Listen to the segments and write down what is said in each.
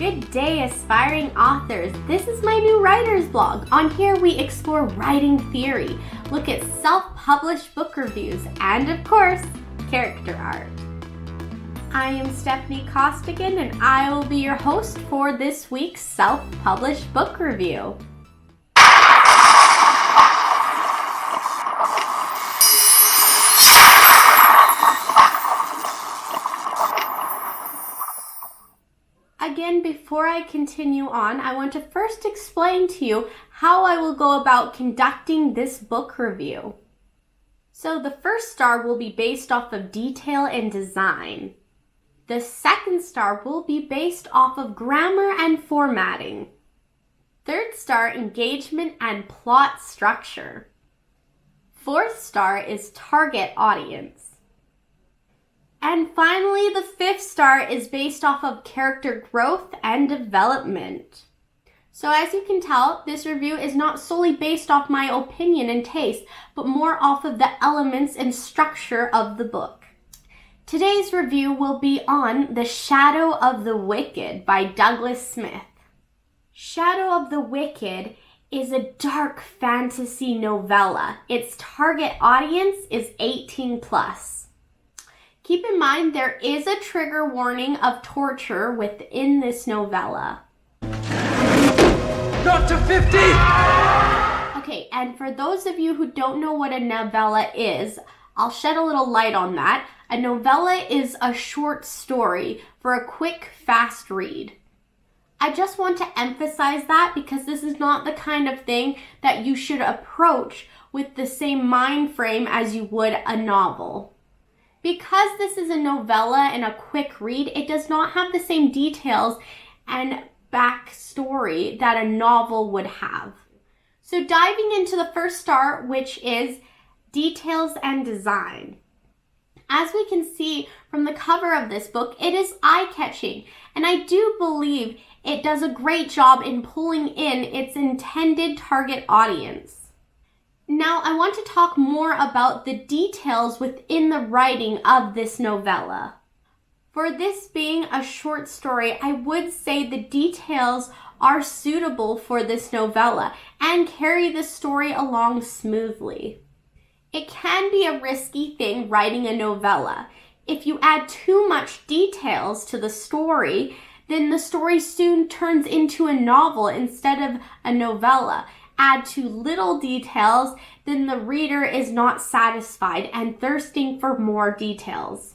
Good day, aspiring authors. This is my new writer's blog. On here we explore writing theory, look at self-published book reviews, and of course, character art. I am Stephanie Costigan, and I will be your host for this week's self-published book review. Again, before I continue on, I want to first explain to you how I will go about conducting this book review. So the first star will be based off of detail and design. The second star will be based off of grammar and formatting. Third star, engagement and plot structure. Fourth star is target audience. And finally, the fifth star is based off of character growth and development. So as you can tell, this review is not solely based off my opinion and taste, but more off of the elements and structure of the book. Today's review will be on The Shadow of the Wicked by Douglas Smith. Shadow of the Wicked is a dark fantasy novella. Its target audience is 18 plus. Keep in mind there is a trigger warning of torture within this novella. Not to 50! Okay, and for those of you who don't know what a novella is, I'll shed a little light on that. A novella is a short story for a quick, fast read. I just want to emphasize that because this is not the kind of thing that you should approach with the same mind frame as you would a novel. Because this is a novella and a quick read, it does not have the same details and backstory that a novel would have. So diving into the first star, which is details and design. As we can see from the cover of this book, it is eye-catching, and I do believe it does a great job in pulling in its intended target audience. Now, I want to talk more about the details within the writing of this novella. For this being a short story, I would say the details are suitable for this novella and carry the story along smoothly. It can be a risky thing writing a novella. If you add too much details to the story, then the story soon turns into a novel instead of a novella. Add too little details, then the reader is not satisfied and thirsting for more details.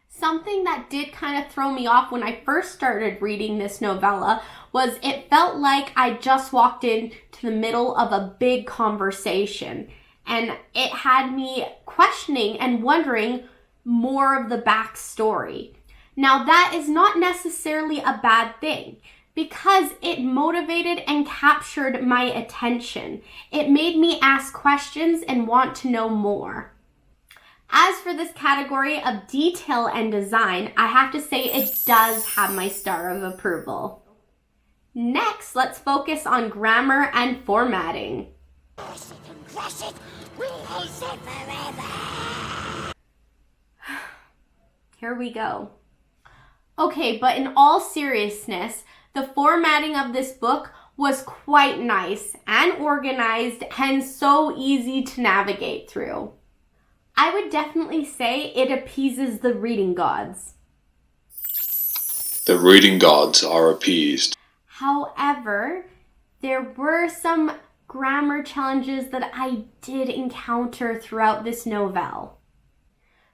Something that did kind of throw me off when I first started reading this novella was it felt like I just walked into the middle of a big conversation, and it had me questioning and wondering more of the backstory. Now, that is not necessarily a bad thing, because it motivated and captured my attention. It made me ask questions and want to know more. As for this category of detail and design, I have to say it does have my star of approval. Next, let's focus on grammar and formatting. Here we go. Okay, but in all seriousness, the formatting of this book was quite nice and organized and so easy to navigate through. I would definitely say it appeases the reading gods. The reading gods are appeased. However, there were some grammar challenges that I did encounter throughout this novelle.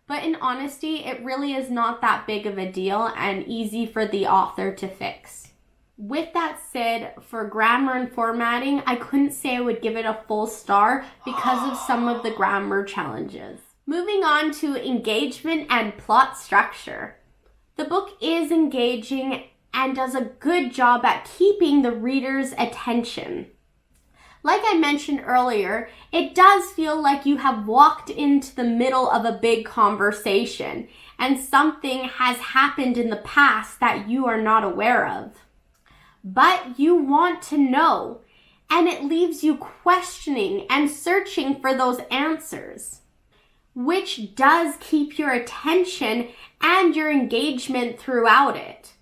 But in honesty, it really is not that big of a deal and easy for the author to fix. With that said, for grammar and formatting, I couldn't say I would give it a full star because of some of the grammar challenges. Moving on to engagement and plot structure. The book is engaging and does a good job at keeping the reader's attention. Like I mentioned earlier, it does feel like you have walked into the middle of a big conversation and something has happened in the past that you are not aware of. But you want to know, and it leaves you questioning and searching for those answers, which does keep your attention and your engagement throughout it.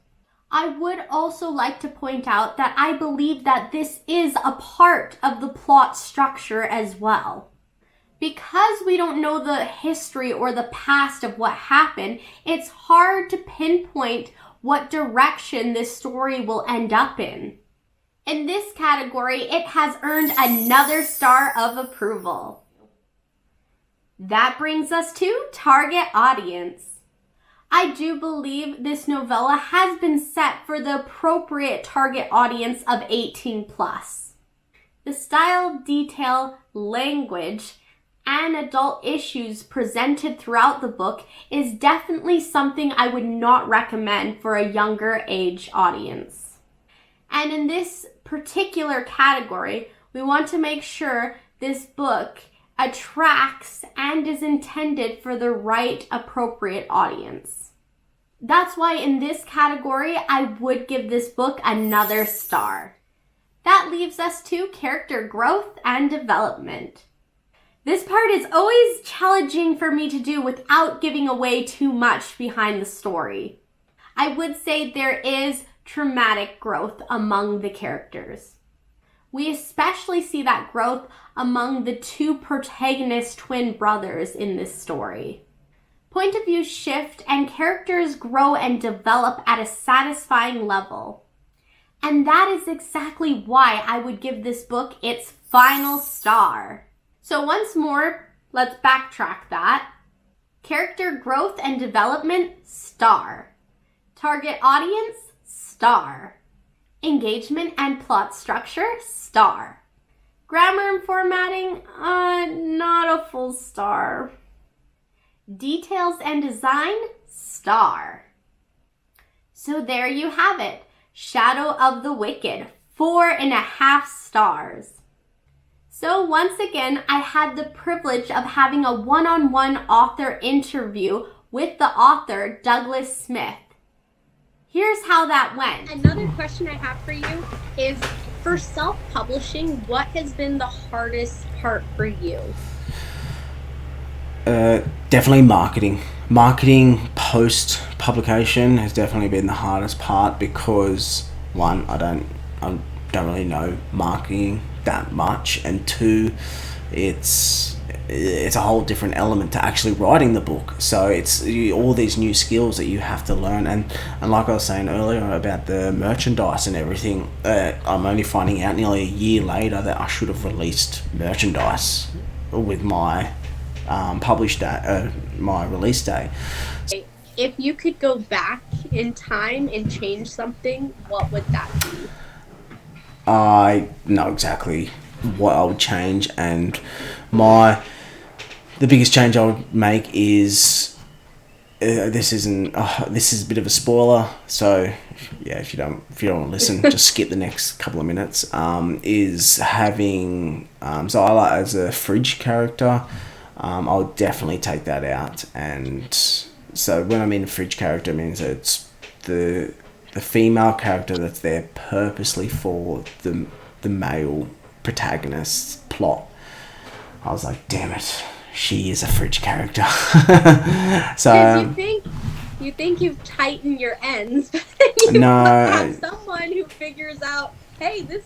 I would also like to point out that I believe that this is a part of the plot structure as well. Because we don't know the history or the past of what happened, it's hard to pinpoint what direction this story will end up in. In this category, it has earned another star of approval. That brings us to target audience. I do believe this novella has been set for the appropriate target audience of 18 plus. The style, detail, language, and adult issues presented throughout the book is definitely something I would not recommend for a younger age audience. And in this particular category, we want to make sure this book attracts and is intended for the right appropriate audience. That's why in this category, I would give this book another star. That leaves us to character growth and development. This part is always challenging for me to do without giving away too much behind the story. I would say there is traumatic growth among the characters. We especially see that growth among the two protagonist twin brothers in this story. Point of view shift and characters grow and develop at a satisfying level. And that is exactly why I would give this book its final star. So once more, let's backtrack that. Character growth and development, star. Target audience, star. Engagement and plot structure, star. Grammar and formatting, not a full star. Details and design, star. So there you have it. Shadow of the Wicked, 4.5 stars. So once again, I had the privilege of having a one-on-one author interview with the author, Douglas Smith. Here's how that went. Another question I have for you is, for self-publishing, what has been the hardest part for you? Definitely marketing. Marketing post-publication has definitely been the hardest part because, one, I don't really know marketing that much, and two, it's a whole different element to actually writing the book. So it's all these new skills that you have to learn, and like I was saying earlier about the merchandise and everything, I'm only finding out nearly a year later that I should have released merchandise with my published date, my release date. If you could go back in time and change something, what would that be? I know exactly what I would change, and the biggest change I would make is this is a bit of a spoiler, so yeah, if you don't want to listen, just skip the next couple of minutes. Is having Zyla as a fridge character. I would definitely take that out, and so when I mean a fridge character, it means it's the female character that's there purposely for the male protagonist's plot. I was like, damn it, she is a fridge character. So you think you've tightened your ends, but have someone who figures out, hey, this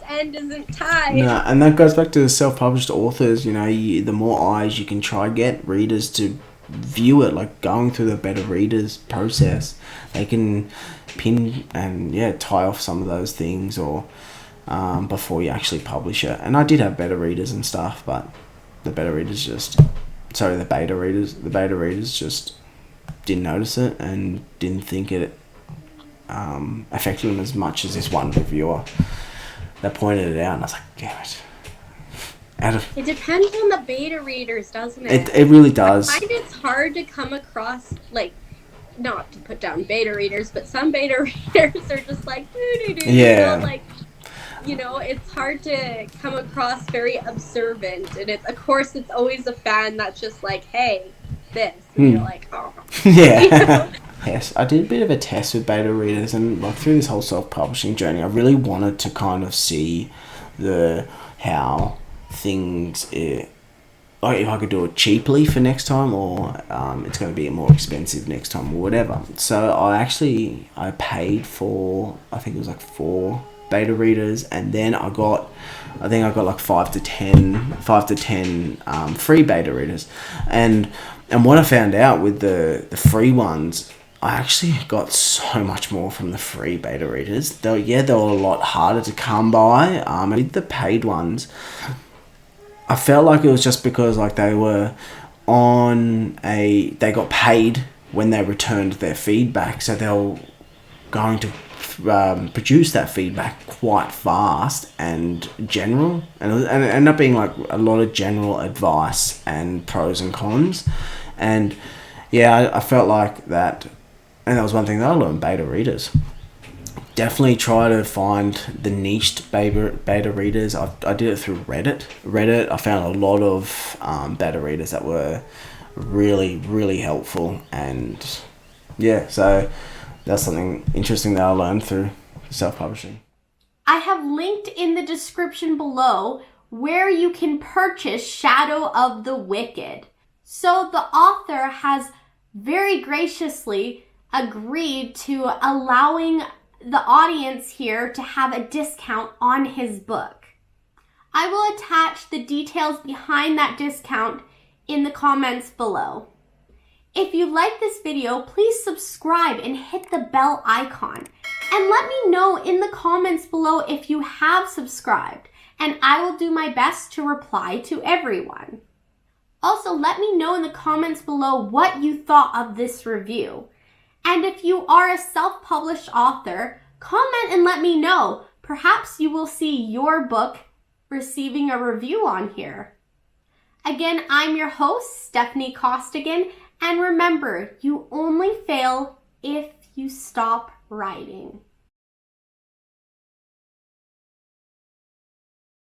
end isn't tied. No, and that goes back to the self-published authors. The more eyes you can try get readers to view it, like going through the beta readers process, they can pin and tie off some of those things, or before you actually publish it. And I did have beta readers and stuff, but the beta readers just didn't notice it and didn't think it affected them as much as this one reviewer that pointed it out, and I was like, damn it. It depends on the beta readers, doesn't it? It really does. I find it's hard to come across, like, not to put down beta readers, but some beta readers are just like, yeah. It's hard to come across very observant, and of course it's always a fan that's just like, hey, this, and you're like, oh. Yeah. Yes, I did a bit of a test with beta readers, and like through this whole self-publishing journey, I really wanted to kind of see how things if I could do it cheaply for next time, or it's going to be more expensive next time, or whatever. So I paid for, I think it was like 4 beta readers, and then I think I got like 5 to 10 free beta readers, and what I found out with the free ones, I actually got so much more from the free beta readers. They were a lot harder to come by. With the paid ones, I felt like it was just because like they got paid when they returned their feedback, so they were going to produce that feedback quite fast and general, and it ended up being like a lot of general advice and pros and cons, and I felt like that, and that was one thing that I learned: beta readers. Definitely try to find the niched beta readers. I did it through Reddit. I found a lot of beta readers that were really, really helpful, and so that's something interesting that I learned through self-publishing. I have linked in the description below where you can purchase Shadow of the Wicked. So the author has very graciously agreed to allowing the audience here to have a discount on his book. I will attach the details behind that discount in the comments below. If you like this video, please subscribe and hit the bell icon. And let me know in the comments below if you have subscribed, and I will do my best to reply to everyone. Also, let me know in the comments below what you thought of this review. And if you are a self-published author, comment and let me know. Perhaps you will see your book receiving a review on here. Again, I'm your host, Stephanie Costigan, and remember, you only fail if you stop writing.